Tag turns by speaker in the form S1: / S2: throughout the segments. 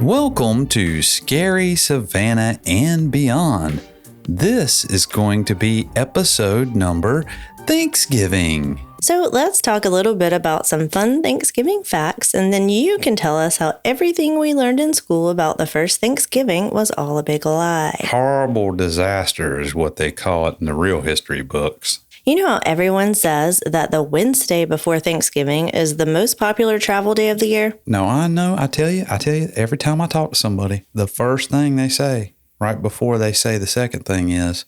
S1: Welcome to Scary Savannah and Beyond. This is going to be episode number Thanksgiving.
S2: So let's talk a little bit about some fun Thanksgiving facts, and then you can tell us how everything we learned in school about the first Thanksgiving was all a big lie.
S1: Horrible disaster is what they call it in the real history books.
S2: You know how everyone says that the Wednesday before Thanksgiving is the most popular travel day of the year?
S1: No, I know. I tell you, every time I talk to somebody, the first thing they say, right before they say the second thing is,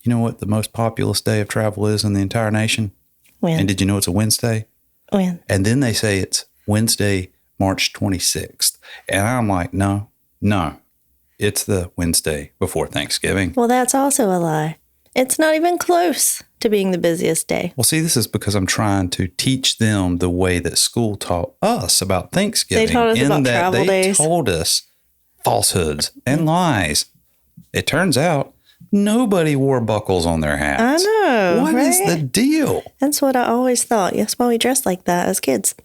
S1: you know what the most populous day of travel is in the entire nation?
S2: When?
S1: And did you know it's a Wednesday?
S2: When?
S1: And then they say it's Wednesday, March 26th. And I'm like, no, it's the Wednesday before Thanksgiving.
S2: Well, that's also a lie. It's not even close to being the busiest day.
S1: Well, see, this is because I'm trying to teach them the way that school taught us about Thanksgiving.
S2: They taught us about travel days.
S1: They told us falsehoods and lies. It turns out nobody wore buckles on their hats.
S2: I know.
S1: What is the deal? That's
S2: what I always thought. That's why we dressed like that as kids.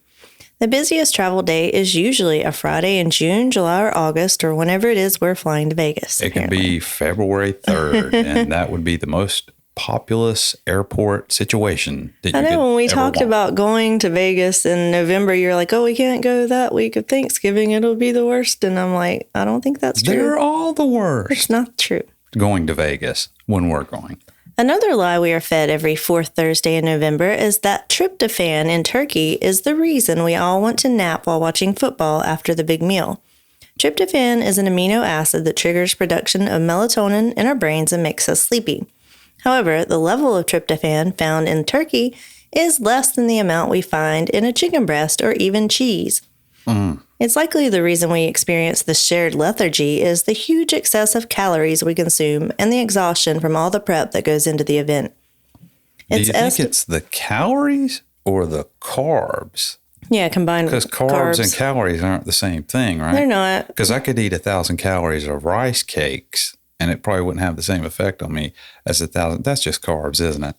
S2: The busiest travel day is usually a Friday in June, July, or August, or whenever it is we're flying to Vegas.
S1: It could be February 3rd, and that would be the most populous airport situation that you
S2: I know when we talked
S1: want.
S2: about going to Vegas in November, you're like, oh, we can't go that week of Thanksgiving. It'll be the worst. And I'm like, I don't think that's true.
S1: They're all the worst.
S2: It's not true.
S1: Going to Vegas when we're going.
S2: Another lie we are fed every fourth Thursday in November is that tryptophan in turkey is the reason we all want to nap while watching football after the big meal. Tryptophan is an amino acid that triggers production of melatonin in our brains and makes us sleepy. However, the level of tryptophan found in turkey is less than the amount we find in a chicken breast or even cheese. It's likely the reason we experience the shared lethargy is the huge excess of calories we consume and the exhaustion from all the prep that goes into the event.
S1: Do you think it's the calories or the carbs?
S2: Yeah, combined with
S1: Because carbs and calories aren't the same thing, right?
S2: They're not.
S1: Because I could eat 1,000 calories of rice cakes, and it probably wouldn't have the same effect on me as 1,000. That's just carbs, isn't it?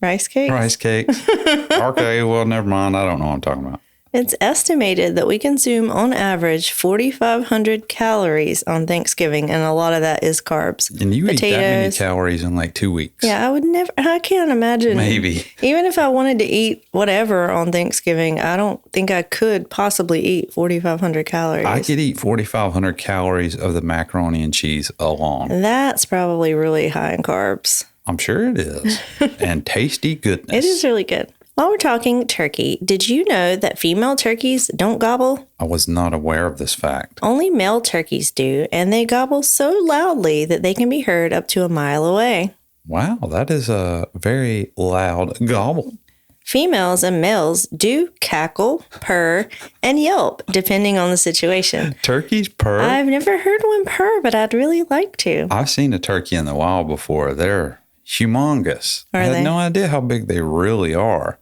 S2: Rice cakes?
S1: Rice cakes. Okay, well, never mind. I don't know what I'm talking about.
S2: It's estimated that we consume on average 4,500 calories on Thanksgiving, and a lot of that is carbs.
S1: And you eat that many calories in like 2 weeks.
S2: Yeah, I can't imagine.
S1: Maybe.
S2: Even if I wanted to eat whatever on Thanksgiving, I don't think I could possibly eat 4,500 calories.
S1: I could eat 4,500 calories of the macaroni and cheese alone.
S2: That's probably really high in carbs.
S1: I'm sure it is. And tasty goodness.
S2: It is really good. While we're talking turkey, did you know that female turkeys don't gobble?
S1: I was not aware of this fact.
S2: Only male turkeys do, and they gobble so loudly that they can be heard up to a mile away.
S1: Wow, that is a very loud gobble.
S2: Females and males do cackle, purr, and yelp, depending on the situation.
S1: Turkeys purr?
S2: I've never heard one purr, but I'd really like to.
S1: I've seen a turkey in the wild before. They're humongous. I had no idea how big they really are.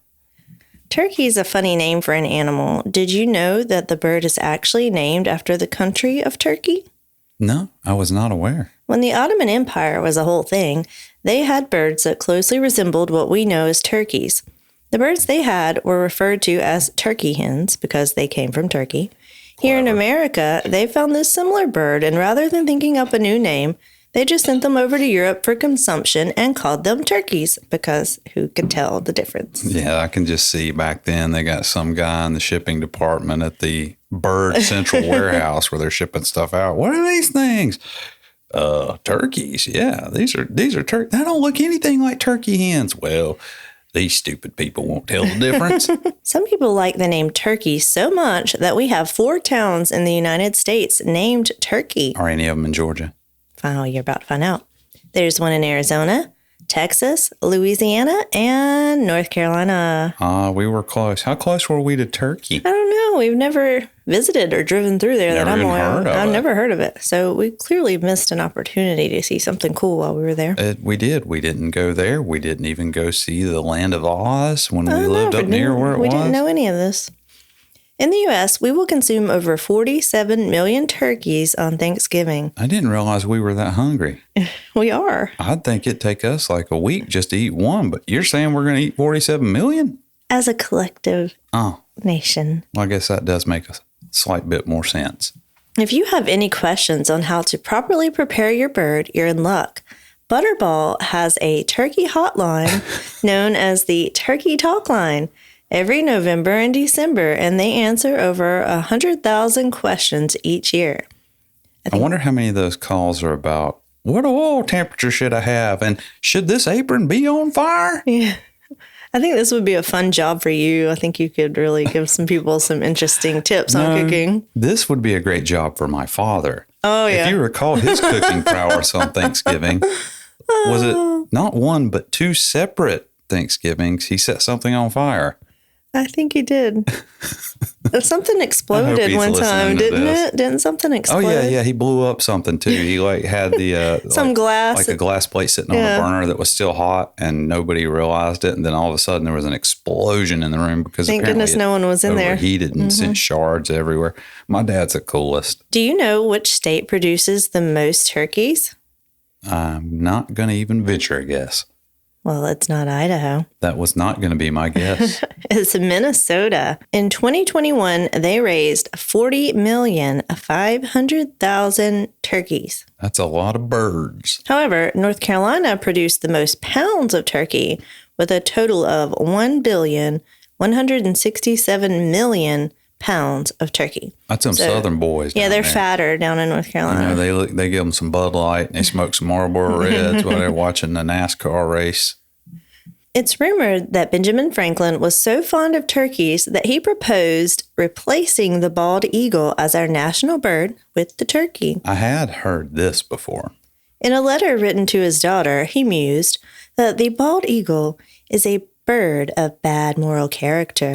S2: Turkey is a funny name for an animal. Did you know that the bird is actually named after the country of Turkey?
S1: No, I was not aware.
S2: When the Ottoman Empire was a whole thing, they had birds that closely resembled what we know as turkeys. The birds they had were referred to as turkey hens because they came from Turkey. Here in America, they found this similar bird, and rather than thinking up a new name, they just sent them over to Europe for consumption and called them turkeys because who could tell the difference?
S1: Yeah, I can just see back then they got some guy in the shipping department at the Bird Central warehouse where they're shipping stuff out. What are these things? Turkeys. Yeah, these are turkeys. They don't look anything like turkey hens. Well, these stupid people won't tell the difference.
S2: Some people like the name Turkey so much that we have 4 towns in the United States named Turkey.
S1: Are any of them in Georgia?
S2: Oh, you're about to find out. There's one in Arizona, Texas, Louisiana, and North Carolina.
S1: We were close. How close were we to Turkey?
S2: I don't know. We've never visited or driven through there that I'm aware of. I've never heard of it. So we clearly missed an opportunity to see something cool while we were there.
S1: We did. We didn't go there. We didn't even go see the Land of Oz when we lived up near where it was.
S2: We didn't know any of this. In the U.S., we will consume over 47 million turkeys on Thanksgiving.
S1: I didn't realize we were that hungry.
S2: We are.
S1: I'd think it'd take us like a week just to eat one, but you're saying we're going to eat 47 million?
S2: As a collective nation.
S1: Well, I guess that does make a slight bit more sense.
S2: If you have any questions on how to properly prepare your bird, you're in luck. Butterball has a turkey hotline known as the Turkey Talk Line every November and December, and they answer over 100,000 questions each year.
S1: I wonder how many of those calls are about, what oil temperature should I have? And should this apron be on fire?
S2: Yeah. I think this would be a fun job for you. I think you could really give some people some interesting tips on cooking.
S1: This would be a great job for my father.
S2: Oh, yeah.
S1: If you recall his cooking prowess on Thanksgiving, was it not one, but two separate Thanksgivings? He set something on fire.
S2: I think he did. Something exploded one time, didn't it? Didn't something explode?
S1: Oh, yeah. He blew up something, too. He had the...
S2: some glass.
S1: Like a glass plate sitting on a burner that was still hot, and nobody realized it. And then all of a sudden, there was an explosion in the room because
S2: thank goodness no one was in there.
S1: Overheated and sent shards everywhere. My dad's the coolest.
S2: Do you know which state produces the most turkeys?
S1: I'm not going to even venture a guess.
S2: Well, it's not Idaho.
S1: That was not going to be my guess.
S2: It's Minnesota. In 2021, they raised 40,500,000 turkeys.
S1: That's a lot of birds.
S2: However, North Carolina produced the most pounds of turkey with a total of 1,167,000,000 pounds of turkey.
S1: That's them Southern boys.
S2: Yeah, they're fatter down in North Carolina.
S1: You know, they give them some Bud Light and they smoke some Marlboro Reds while they're watching the NASCAR race.
S2: It's rumored that Benjamin Franklin was so fond of turkeys that he proposed replacing the bald eagle as our national bird with the turkey.
S1: I had heard this before.
S2: In a letter written to his daughter, he mused that the bald eagle is a bird of bad moral character.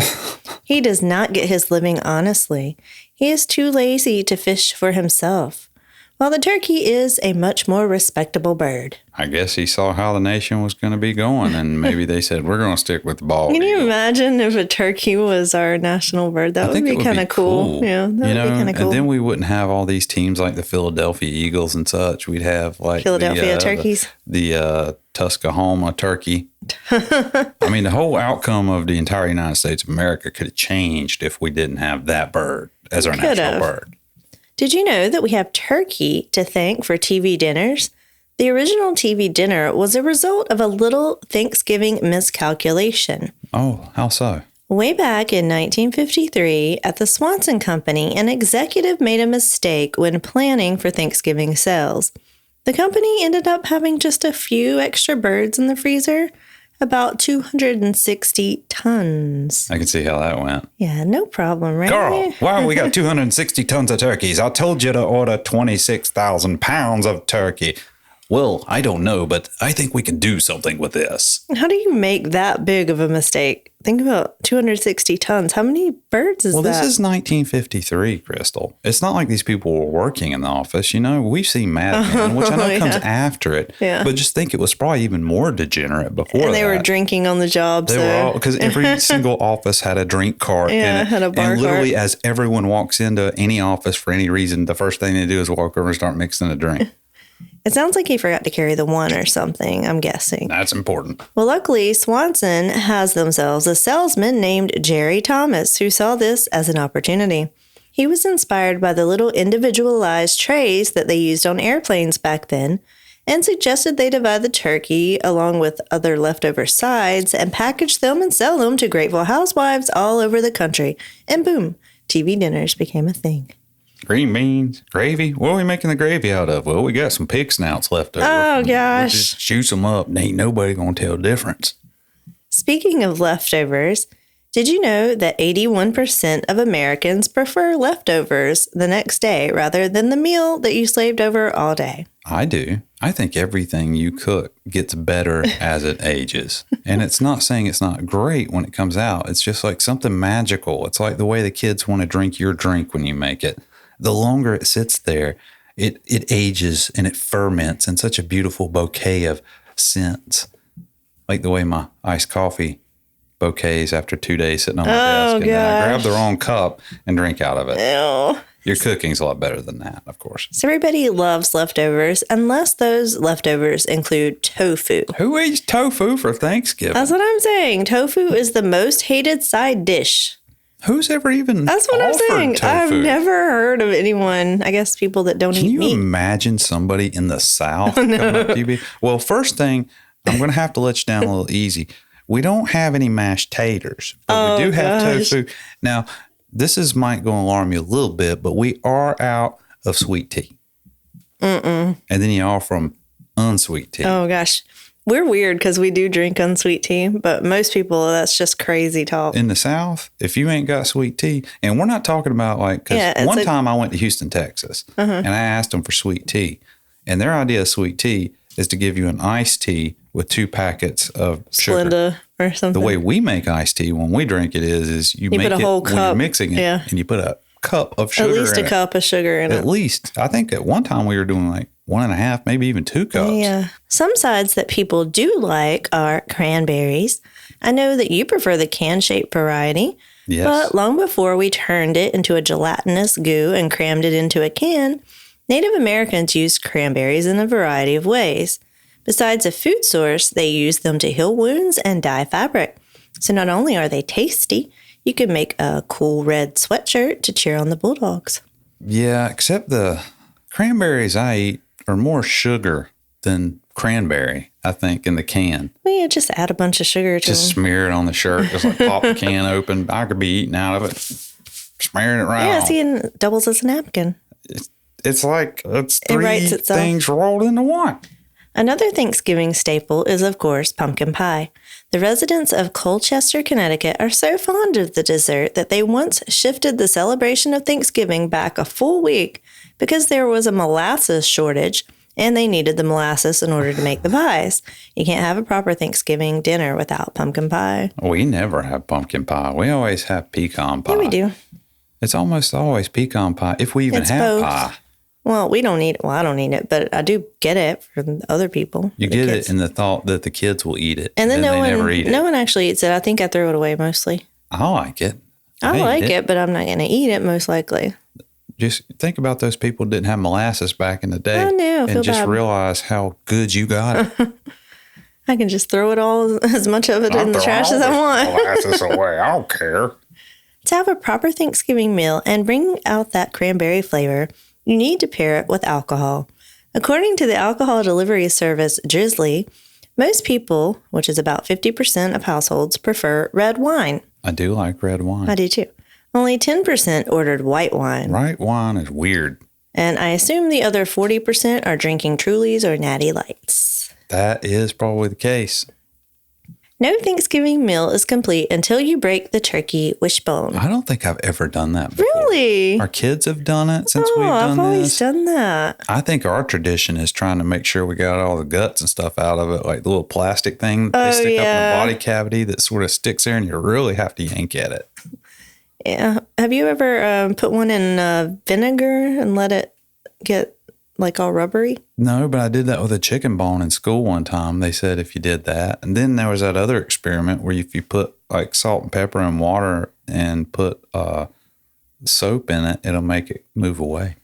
S2: He does not get his living honestly. He is too lazy to fish for himself, while the turkey is a much more respectable bird.
S1: I guess he saw how the nation was going to be going, and maybe they said, we're going to stick with the bald
S2: Can you
S1: eagle.
S2: imagine if a turkey was our national bird? That would be kind of cool. Yeah, that would be kind of cool.
S1: And then we wouldn't have all these teams like the Philadelphia Eagles and such. We'd have like
S2: Philadelphia turkeys.
S1: The Tuscaloosa turkey. I mean, the whole outcome of the entire United States of America could have changed if we didn't have that bird as our national bird.
S2: Did you know that we have turkey to thank for TV dinners? The original TV dinner was a result of a little Thanksgiving miscalculation.
S1: Oh, how so?
S2: Way back in 1953, at the Swanson Company, an executive made a mistake when planning for Thanksgiving sales. The company ended up having just a few extra birds in the freezer, about 260 tons.
S1: I can see how that went.
S2: Yeah, no problem, right?
S1: Carl, why we got 260 tons of turkeys? I told you to order 26,000 pounds of turkey. Well, I don't know, but I think we can do something with this.
S2: How do you make that big of a mistake? Think about 260 tons. How many birds is that?
S1: Well, this is 1953, Crystal. It's not like these people were working in the office. You know, we've seen Mad Men, which I know comes after it.
S2: Yeah.
S1: But just think it was probably even more degenerate before that.
S2: And they were drinking on the job.
S1: They were all, because every single office had a drink cart.
S2: Yeah,
S1: and
S2: had a bar
S1: And literally,
S2: cart.
S1: as everyone walks into any office for any reason, the first thing they do is walk over and start mixing a drink.
S2: It sounds like he forgot to carry the one or something, I'm guessing.
S1: That's important.
S2: Well, luckily, Swanson has themselves a salesman named Jerry Thomas who saw this as an opportunity. He was inspired by the little individualized trays that they used on airplanes back then and suggested they divide the turkey along with other leftover sides and package them and sell them to grateful housewives all over the country. And boom, TV dinners became a thing.
S1: Green beans, gravy. What are we making the gravy out of? Well, we got some pig snouts left over.
S2: Oh, gosh.
S1: We'll just juice them up. And ain't nobody going to tell the difference.
S2: Speaking of leftovers, did you know that 81% of Americans prefer leftovers the next day rather than the meal that you slaved over all day?
S1: I do. I think everything you cook gets better as it ages. And it's not saying it's not great when it comes out. It's just like something magical. It's like the way the kids want to drink your drink when you make it. The longer it sits there, it ages and it ferments in such a beautiful bouquet of scents. Like the way my iced coffee bouquets after 2 days sitting on my desk. And then I grab the wrong cup and drink out of it.
S2: Ew.
S1: Your cooking's a lot better than that, of course.
S2: So everybody loves leftovers unless those leftovers include tofu.
S1: Who eats tofu for Thanksgiving?
S2: That's what I'm saying. Tofu is the most hated side dish.
S1: Who's ever even
S2: That's what I'm
S1: offered
S2: saying.
S1: tofu?
S2: I've never heard of anyone, I guess people that don't
S1: Can
S2: eat
S1: you
S2: meat.
S1: imagine somebody in the South coming up to you? Well, first thing, I'm going to have to let you down a little easy. We don't have any mashed taters, but we do have tofu. Now, might go alarm you a little bit, but we are out of sweet tea. And then you offer them unsweet tea.
S2: Oh, gosh. We're weird because we do drink unsweet tea, but most people, that's just crazy talk.
S1: In the South, if you ain't got sweet tea, and we're not talking about because one time I went to Houston, Texas, and I asked them for sweet tea. And their idea of sweet tea is to give you an iced tea with 2 packets of sugar.
S2: Splenda or something.
S1: The way we make iced tea when we drink it is you make
S2: put a whole
S1: when
S2: cup.
S1: you're mixing it, and you put a cup of sugar
S2: At least a cup of sugar in it.
S1: At least. I think at one time we were doing like 1.5, maybe even 2 cups.
S2: Yeah. Some sides that people do like are cranberries. I know that you prefer the can-shaped variety.
S1: Yes.
S2: But long before we turned it into a gelatinous goo and crammed it into a can, Native Americans used cranberries in a variety of ways. Besides a food source, they used them to heal wounds and dye fabric. So not only are they tasty, you can make a cool red sweatshirt to cheer on the Bulldogs.
S1: Yeah, except the cranberries I eat are more sugar than cranberry, I think, in the can.
S2: Well, yeah, just add a bunch of sugar to
S1: Just
S2: them.
S1: smear it on the shirt. Just like pop the can open. I could be eating out of it, smearing it right
S2: Yeah,
S1: off.
S2: see, and it doubles as a napkin.
S1: It's like it's 3
S2: writes itself.
S1: things rolled into one.
S2: Another Thanksgiving staple is, of course, pumpkin pie. The residents of Colchester, Connecticut are so fond of the dessert that they once shifted the celebration of Thanksgiving back a full week because there was a molasses shortage and they needed the molasses in order to make the pies. You can't have a proper Thanksgiving dinner without pumpkin pie.
S1: We never have pumpkin pie. We always have pecan pie.
S2: Yeah, we do.
S1: It's almost always pecan pie, if we even
S2: It's
S1: have
S2: both.
S1: pie.
S2: Well, we don't eat it. Well, I don't eat it, but I do get it from other people.
S1: You
S2: the
S1: get
S2: kids.
S1: it in the thought that the kids will eat it,
S2: And then
S1: they never eat it.
S2: no one actually eats it. I think I throw it away mostly.
S1: I like it.
S2: I
S1: hate
S2: like it, but I'm not going to eat it most likely.
S1: Just think about those people who didn't have molasses back in the day.
S2: I know, I
S1: and
S2: feel
S1: just
S2: bad.
S1: realize how good you got it.
S2: I can just throw it all, as much of it in the trash as I want.
S1: Molasses away. I don't care.
S2: To have a proper Thanksgiving meal and bring out that cranberry flavor, you need to pair it with alcohol. According to the alcohol delivery service Drizzly, most people, which is about 50% of households, prefer red wine.
S1: I do like red wine.
S2: I do too. Only 10% ordered white wine.
S1: White wine is weird.
S2: And I assume the other 40% are drinking Trulies or Natty Lights.
S1: That is probably the case.
S2: No Thanksgiving meal is complete until you break the turkey wishbone.
S1: I don't think I've ever done that before.
S2: Really?
S1: Our kids have done it since we've done
S2: I've always
S1: this.
S2: done that.
S1: I think our tradition is trying to make sure we got all the guts and stuff out of it, like the little plastic thing that they stick up in the body cavity that sort of sticks there and you really have to yank at it.
S2: Yeah. Have you ever put one in vinegar and let it get like all rubbery?
S1: No, but I did that with a chicken bone in school one time. They said if you did that. And then there was that other experiment where if you put like salt and pepper and water and put soap in it, it'll make it move away.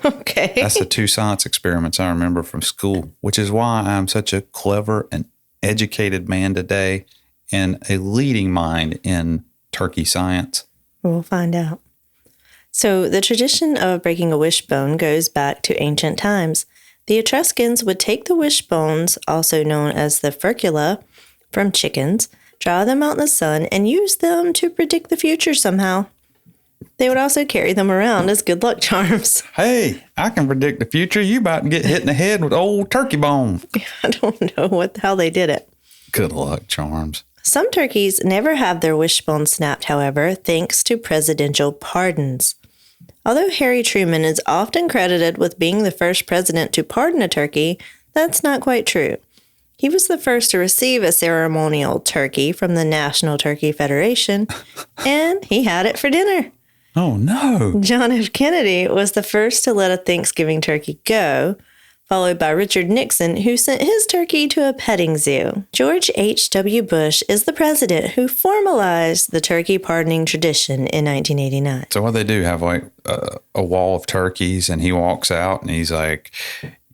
S2: Okay.
S1: That's the 2 science experiments I remember from school, which is why I'm such a clever and educated man today and a leading mind in turkey science.
S2: We'll find out. So the tradition of breaking a wishbone goes back to ancient times. The Etruscans would take the wishbones, also known as the furcula, from chickens, dry them out in the sun, and use them to predict the future somehow. They would also carry them around as good luck charms.
S1: Hey, I can predict the future. You about to get hit in the head with old turkey bone.
S2: I don't know how they did it.
S1: Good luck charms.
S2: Some turkeys never have their wishbone snapped, however, thanks to presidential pardons. Although Harry Truman is often credited with being the first president to pardon a turkey, that's not quite true. He was the first to receive a ceremonial turkey from the National Turkey Federation, and he had it for dinner.
S1: Oh, no.
S2: John F. Kennedy was the first to let a Thanksgiving turkey go, followed by Richard Nixon, who sent his turkey to a petting zoo. George H.W. Bush is the president who formalized the turkey pardoning tradition in 1989.
S1: So what they do, have like a wall of turkeys and he walks out and he's like,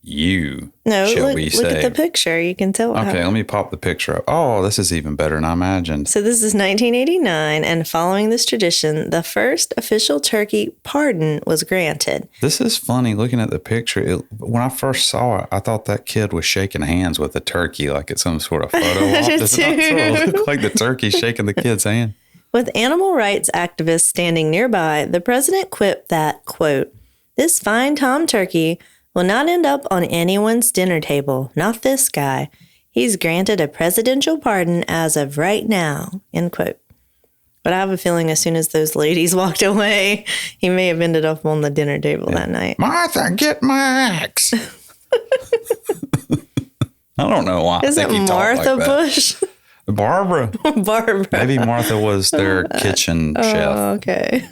S2: No,
S1: shall
S2: look,
S1: we
S2: look
S1: say.
S2: at the picture. You can tell.
S1: Okay, let me pop the picture up. Oh, this is even better than I imagined.
S2: So this is 1989, and following this tradition, the first official turkey pardon was granted.
S1: This is funny looking at the picture. When I first saw it, I thought that kid was shaking hands with a turkey like it's some sort of photo op. Does it not sort of look like the turkey shaking the kid's hand?
S2: With animal rights activists standing nearby, the president quipped that, quote, "This fine tom turkey will not end up on anyone's dinner table, not this guy. He's granted a presidential pardon as of right now," end quote. But I have a feeling as soon as those ladies walked away, he may have ended up on the dinner table that night.
S1: Martha, get my axe. I don't know why.
S2: Is it Martha Bush?
S1: Barbara.
S2: Barbara.
S1: Maybe Martha was their kitchen chef.
S2: Okay.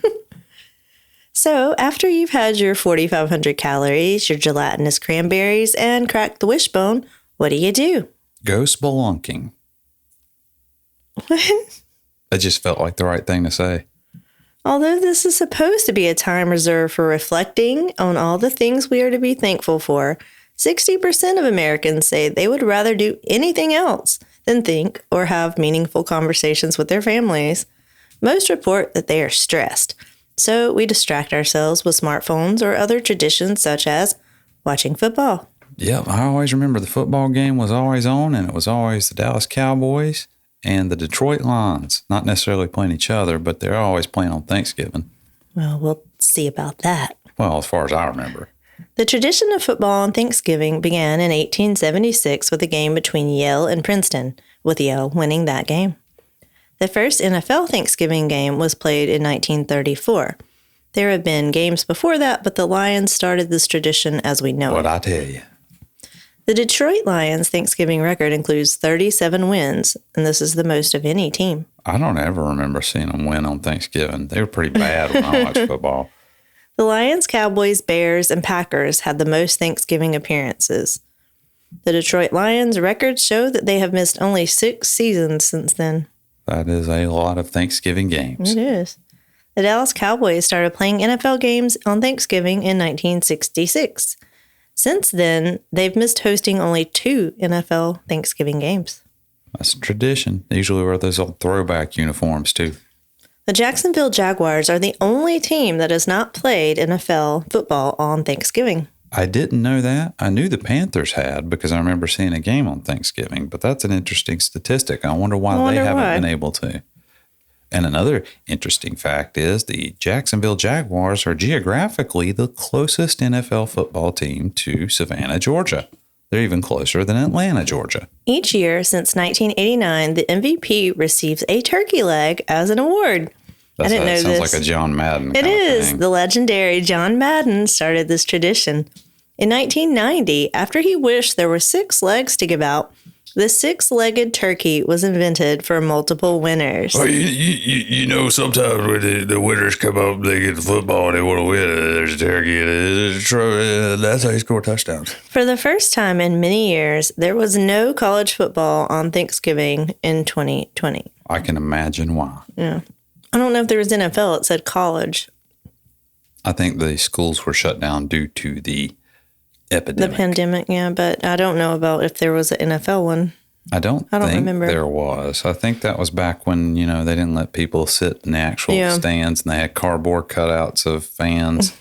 S2: So after you've had your 4,500 calories, your gelatinous cranberries, and cracked the wishbone, what do?
S1: Go spelunking.
S2: What?
S1: It just felt like the right thing to say.
S2: Although this is supposed to be a time reserved for reflecting on all the things we are to be thankful for, 60% of Americans say they would rather do anything else than think or have meaningful conversations with their families. Most report that they are stressed, so we distract ourselves with smartphones or other traditions such as watching football.
S1: Yep, I always remember the football game was always on, and it was always the Dallas Cowboys and the Detroit Lions. Not necessarily playing each other, but they're always playing on Thanksgiving.
S2: Well, we'll see about that.
S1: Well, as far as I remember.
S2: The tradition of football on Thanksgiving began in 1876 with a game between Yale and Princeton, with Yale winning that game. The first NFL Thanksgiving game was played in 1934. There have been games before that, but the Lions started this tradition as we know it.
S1: What'd I tell you?
S2: The Detroit Lions' Thanksgiving record includes 37 wins, and this is the most of any team.
S1: I don't ever remember seeing them win on Thanksgiving. They were pretty bad when I watched football.
S2: The Lions, Cowboys, Bears, and Packers had the most Thanksgiving appearances. The Detroit Lions' records show that they have missed only 6 seasons since then.
S1: That is a lot of Thanksgiving games.
S2: It is. The Dallas Cowboys started playing NFL games on Thanksgiving in 1966. Since then, they've missed hosting only 2 NFL Thanksgiving games.
S1: That's a tradition. They usually wear those old throwback uniforms, too.
S2: The Jacksonville Jaguars are the only team that has not played NFL football on Thanksgiving.
S1: I didn't know that. I knew the Panthers had because I remember seeing a game on Thanksgiving, but that's an interesting statistic. I wonder why they haven't been able to. And another interesting fact is the Jacksonville Jaguars are geographically the closest NFL football team to Savannah, Georgia. They're even closer than Atlanta, Georgia.
S2: Each year since 1989, the MVP receives a turkey leg as an award. I didn't know this.
S1: Sounds like a John Madden
S2: It
S1: kind of
S2: is.
S1: thing.
S2: The legendary John Madden started this tradition. In 1990, after he wished there were 6 legs to give out, the 6-legged turkey was invented for multiple winners.
S1: Well, you know, sometimes when the winners come up, they get the football and they want to win. There's a turkey and that's how you score touchdowns.
S2: For the first time in many years, there was no college football on Thanksgiving in 2020.
S1: I can imagine why.
S2: Yeah. I don't know if there was NFL. It said college.
S1: I think the schools were shut down due to the epidemic.
S2: The pandemic, yeah, but I don't know about if there was an NFL one.
S1: I don't think
S2: remember.
S1: There was. I think that was back when, they didn't let people sit in the actual stands and they had cardboard cutouts of fans.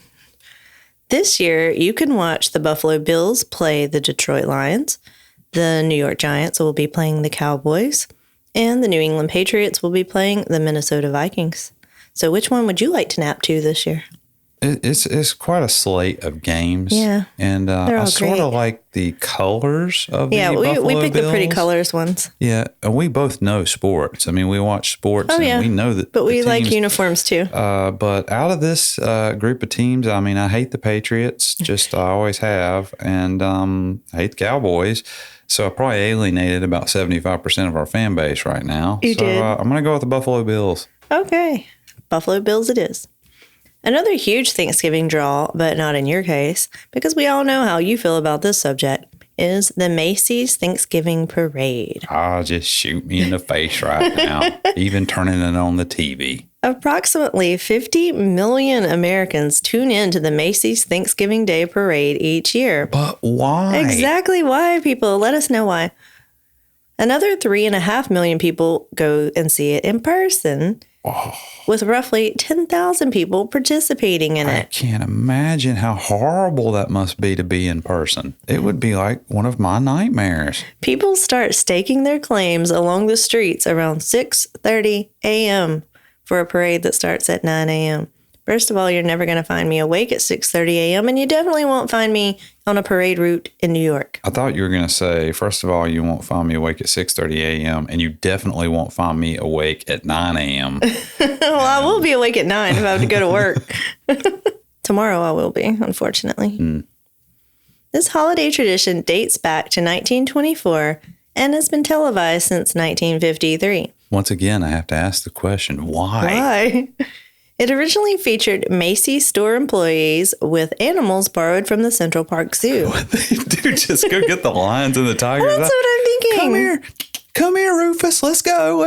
S2: This year, you can watch the Buffalo Bills play the Detroit Lions. The New York Giants will be playing the Cowboys. And the New England Patriots will be playing the Minnesota Vikings. So which one would you like to nap to this year?
S1: It's quite a slate of games.
S2: Yeah.
S1: And I sort of like the colors of the Buffalo Bills.
S2: We picked the pretty colors ones.
S1: Yeah. And we both know sports. I mean, we watch sports and we know that.
S2: But we like uniforms too.
S1: But out of this group of teams, I mean, I hate the Patriots. Just I always have. And I hate the Cowboys. So I probably alienated about 75% of our fan base right now.
S2: You did.
S1: I'm going to go with the Buffalo Bills.
S2: Okay. Buffalo Bills it is. Another huge Thanksgiving draw, but not in your case, because we all know how you feel about this subject, is the Macy's Thanksgiving Parade.
S1: Just shoot me in the face right now, even turning it on the TV.
S2: Approximately 50 million Americans tune in to the Macy's Thanksgiving Day Parade each year.
S1: But why?
S2: Exactly why, people. Let us know why. Another 3.5 million people go and see it in person, with roughly 10,000 people participating in
S1: I
S2: it.
S1: can't imagine how horrible that must be to be in person. It would be like one of my nightmares.
S2: People start staking their claims along the streets around 6:30 a.m. for a parade that starts at 9 a.m. First of all, you're never going to find me awake at 6:30 a.m., and you definitely won't find me on a parade route in New York.
S1: I thought you were going to say, first of all, you won't find me awake at 6:30 a.m., and you definitely won't find me awake at 9 a.m.
S2: Well, I will be awake at 9 if I have to go to work. Tomorrow I will be, unfortunately. This holiday tradition dates back to 1924 and has been televised since 1953.
S1: Once again, I have to ask the question, why?
S2: Why? It originally featured Macy's store employees with animals borrowed from the Central Park Zoo.
S1: What they do, just go get the lions and the tigers.
S2: That's what I'm thinking.
S1: Come here, Rufus. Let's go.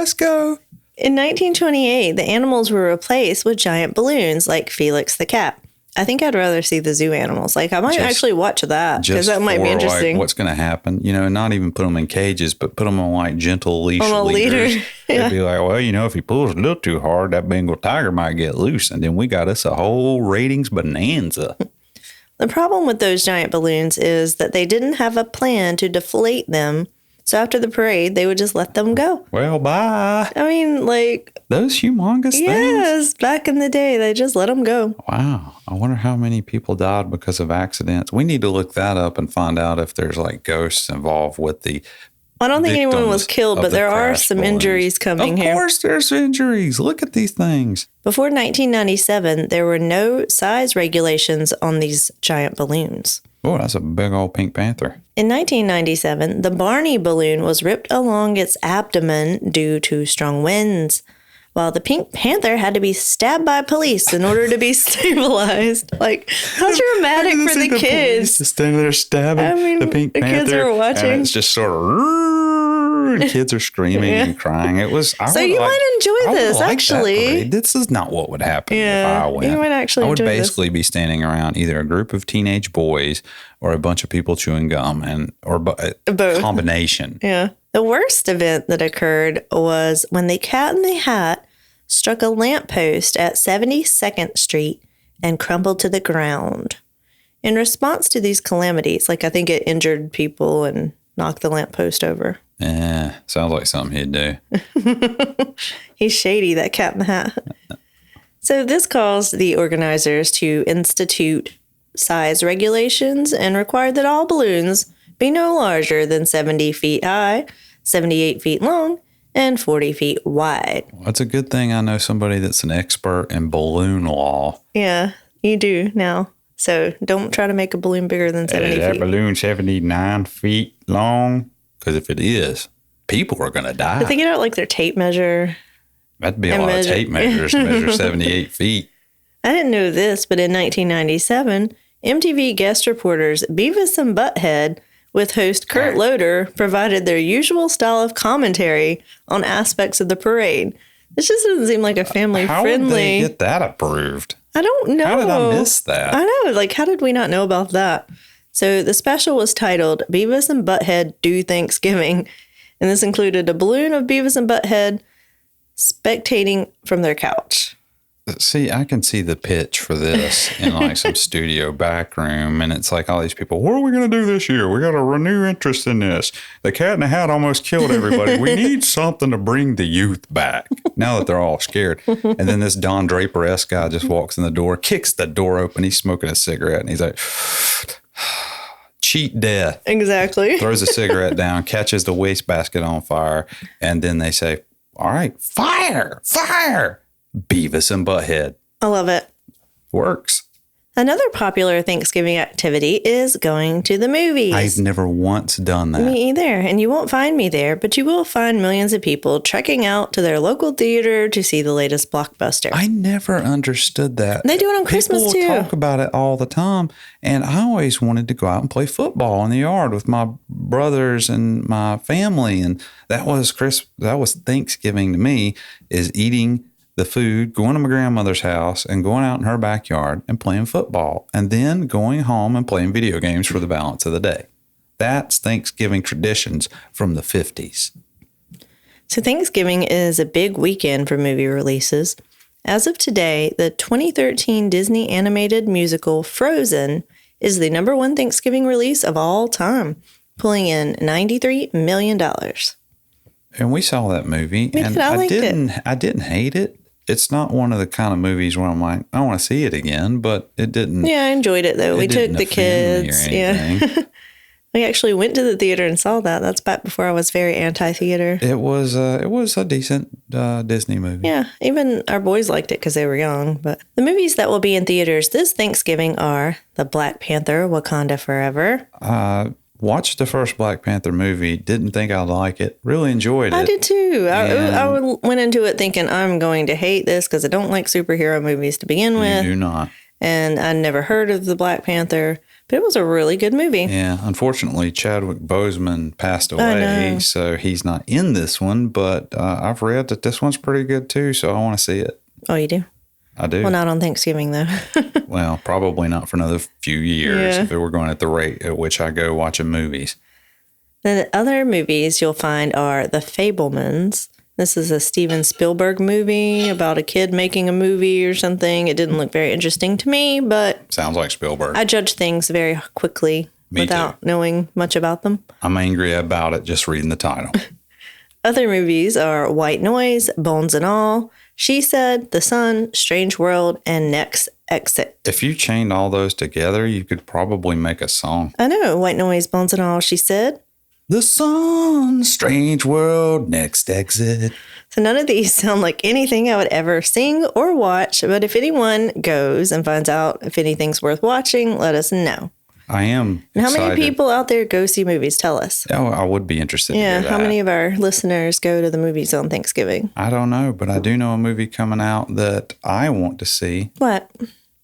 S2: In 1928, the animals were replaced with giant balloons like Felix the cat. I think I'd rather see the zoo animals. Like, I might actually watch that because that might be interesting.
S1: Like, what's going to happen? You know, not even put them in cages, but put them on like gentle leash leaders.
S2: Yeah.
S1: They'd be like, well, you know, if he pulls a little too hard, that Bengal tiger might get loose. And then we got us a whole ratings bonanza.
S2: The problem with those giant balloons is that they didn't have a plan to deflate them. So after the parade, they would just let them go.
S1: Well, bye.
S2: I mean, like...
S1: Those humongous things?
S2: Yes, back in the day, they just let them go.
S1: Wow. I wonder how many people died because of accidents. We need to look that up and find out if there's like ghosts involved with the
S2: I don't think anyone was killed, but there are some injuries coming here.
S1: Of course there's injuries. Look at these things.
S2: Before 1997, there were no size regulations on these giant balloons.
S1: Oh, that's a big old Pink Panther.
S2: In 1997, the Barney balloon was ripped along its abdomen due to strong winds, while the Pink Panther had to be stabbed by police in order to be stabilized. Like, how dramatic for the kids.
S1: Just standing there stabbing the Pink Panther.
S2: The kids are watching.
S1: And it's just sort of... And kids are screaming and crying. It was...
S2: So you might enjoy this, actually.
S1: This is not what would happen if I went.
S2: You might actually enjoy this.
S1: I would basically be standing around either a group of teenage boys or a bunch of people chewing gum, or a combination.
S2: Yeah. The worst event that occurred was when the Cat in the Hat struck a lamppost at 72nd Street and crumbled to the ground. In response to these calamities, like I think it injured people and knocked the lamppost over.
S1: Yeah, sounds like something he'd do.
S2: He's shady, that Cat in the Hat. So this caused the organizers to institute size regulations and required that all balloons be no larger than 70 feet high, 78 feet long, and 40 feet wide.
S1: Well, it's a good thing I know somebody that's an expert in balloon law.
S2: Yeah, you do now. So don't try to make a balloon bigger than 70 feet.
S1: Is that balloon 79 feet long? Because if it is, people are going to die.
S2: But they get out like their tape measure.
S1: That'd be a lot of tape measures to measure 78 feet.
S2: I didn't know this, but in 1997, MTV guest reporters Beavis and Butthead with host Kurt Loder provided their usual style of commentary on aspects of the parade. This just doesn't seem like a family-friendly...
S1: How would they get that approved?
S2: I don't know.
S1: How did I miss that?
S2: I know. Like, how did we not know about that? So the special was titled Beavis and Butthead Do Thanksgiving, and this included a balloon of Beavis and Butthead spectating from their couch.
S1: See, I can see the pitch for this in like some studio back room, and it's like all these people, what are we going to do this year? We got a renewed interest in this. The Cat in the Hat almost killed everybody. We need something to bring the youth back now that they're all scared. And then this Don Draper-esque guy just walks in the door, kicks the door open. He's smoking a cigarette, and he's like, cheat death.
S2: Exactly.
S1: Throws a cigarette down, catches the wastebasket on fire, and then they say, all right, fire, fire. Beavis and Butthead.
S2: I love it.
S1: Works.
S2: Another popular Thanksgiving activity is going to the movies.
S1: I've never once done that.
S2: Me either. And you won't find me there, but you will find millions of people trekking out to their local theater to see the latest blockbuster.
S1: I never understood that.
S2: They do it on Christmas too.
S1: People talk about it all the time. And I always wanted to go out and play football in the yard with my brothers and my family. And that was Thanksgiving to me, is eating the food, going to my grandmother's house, and going out in her backyard and playing football, and then going home and playing video games for the balance of the day. That's Thanksgiving traditions from the 50s.
S2: So Thanksgiving is a big weekend for movie releases. As of today, the 2013 Disney animated musical Frozen is the number one Thanksgiving release of all time, pulling in $93 million.
S1: And we saw that movie, and I didn't hate it. It's not one of the kind of movies where I'm like, I want to see it again, but it didn't.
S2: Yeah, I enjoyed it though. We took the kids. Yeah. We actually went to the theater and saw that. That's back before I was very anti-theater.
S1: It was a decent Disney movie.
S2: Yeah, even our boys liked it because they were young. But the movies that will be in theaters this Thanksgiving are The Black Panther, Wakanda Forever.
S1: Watched the first Black Panther movie. Didn't think I'd like it. Really enjoyed it.
S2: I did too. I went into it thinking I'm going to hate this because I don't like superhero movies to begin with.
S1: You do not.
S2: And I never heard of The Black Panther. But it was a really good movie.
S1: Yeah. Unfortunately, Chadwick Boseman passed away, so he's not in this one. But I've read that this one's pretty good too, so I want to see it.
S2: Oh, you do?
S1: I do.
S2: Well, not on Thanksgiving, though.
S1: Well, probably not for another few years if we're going at the rate at which I go watching movies.
S2: The other movies you'll find are The Fabelmans. This is a Steven Spielberg movie about a kid making a movie or something. It didn't look very interesting to me, but...
S1: Sounds like Spielberg.
S2: I judge things very quickly without knowing much about them.
S1: I'm angry about it just reading the title.
S2: Other movies are White Noise, Bones and All, She Said, The Sun, Strange World, and Next Exit.
S1: If you chained all those together, you could probably make a song.
S2: I know. White Noise, Bones and All, She Said.
S1: The Sun, Strange World, Next Exit.
S2: So none of these sound like anything I would ever sing or watch, but if anyone goes and finds out if anything's worth watching, let us know.
S1: I am
S2: And how
S1: excited.
S2: many people out there go see movies? Tell us.
S1: Oh, I would be interested to hear that.
S2: How many of our listeners go to the movies on Thanksgiving?
S1: I don't know, but I do know a movie coming out that I want to see.
S2: What?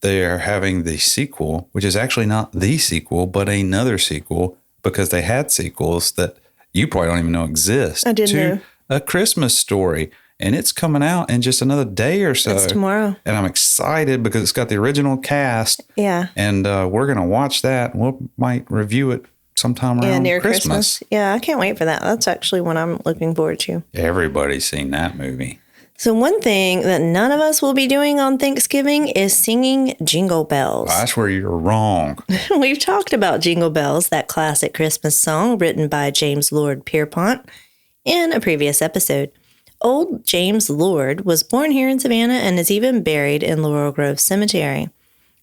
S1: They're having the sequel, which is actually not the sequel, but another sequel, because they had sequels that you probably don't even know exist.
S2: I didn't know.
S1: A Christmas Story. And it's coming out in just another day or so.
S2: It's tomorrow.
S1: And I'm excited because it's got the original cast.
S2: Yeah.
S1: And we're going to watch that. We might review it sometime around
S2: near
S1: Christmas.
S2: Yeah, I can't wait for that. That's actually what I'm looking forward to.
S1: Everybody's seen that movie.
S2: So one thing that none of us will be doing on Thanksgiving is singing Jingle Bells.
S1: That's where you're wrong.
S2: We've talked about Jingle Bells, that classic Christmas song written by James Lord Pierpont, in a previous episode. Old James Lord was born here in Savannah and is even buried in Laurel Grove Cemetery.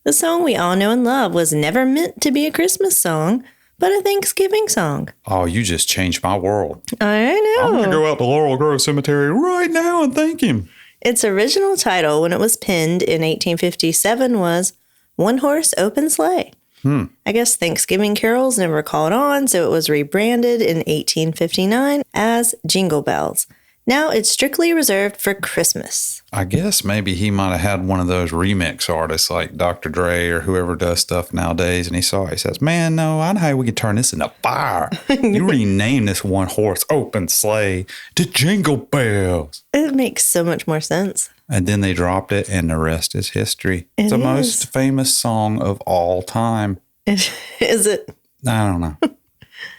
S2: The song we all know and love was never meant to be a Christmas song, but a Thanksgiving song.
S1: Oh, you just changed my world.
S2: I know.
S1: I'm going to go out to Laurel Grove Cemetery right now and thank him.
S2: Its original title when it was penned in 1857 was One Horse Open Sleigh. I guess Thanksgiving carols never caught on, so it was rebranded in 1859 as Jingle Bells. Now it's strictly reserved for Christmas.
S1: I guess maybe he might have had one of those remix artists like Dr. Dre or whoever does stuff nowadays. And he saw it. He says, man, no, I know how we can turn this into fire. You rename this One Horse Open Sleigh to Jingle Bells.
S2: It makes so much more sense.
S1: And then they dropped it and the rest is history. It's the most famous song of all time.
S2: Is it?
S1: I don't know.